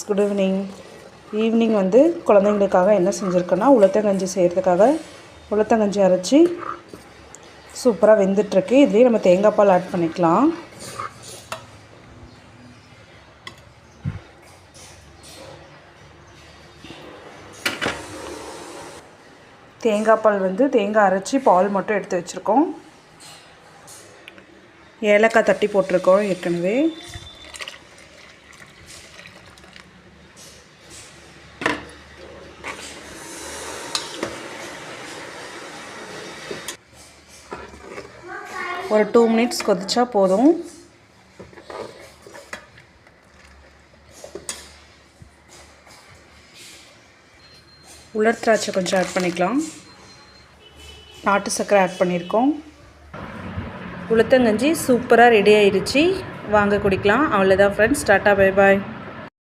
Good evening வந்து குழந்தைங்களுக்காக என்ன செஞ்சுருக்கேன்னா உளுத்தங்கஞ்சி செய்கிறதுக்காக உளுத்தங்கஞ்சி அரைச்சி சூப்பராக வெந்துட்டுருக்கு. இதுலேயே நம்ம தேங்காய் பால் ஆட் பண்ணிக்கலாம். தேங்காய் பால் வந்து தேங்காய் அரைச்சி பால் மட்டும் எடுத்து வச்சுருக்கோம். ஏலக்காய் தட்டி போட்டிருக்கோம் ஏற்கனவே. ஒரு 2 மினிட்ஸ் கொதிச்சா போதும். உலர் திராட்சை கொஞ்சம் ஆட் பண்ணிக்கலாம். நாட்டு சர்க்கரை ஆட் பண்ணியிருக்கோம். உளுத்தங்கஞ்சி சூப்பராக ரெடி ஆயிடுச்சு. வாங்க குடிக்கலாம். அவ்வளோதான் ஃப்ரெண்ட்ஸ். Tata bye bye.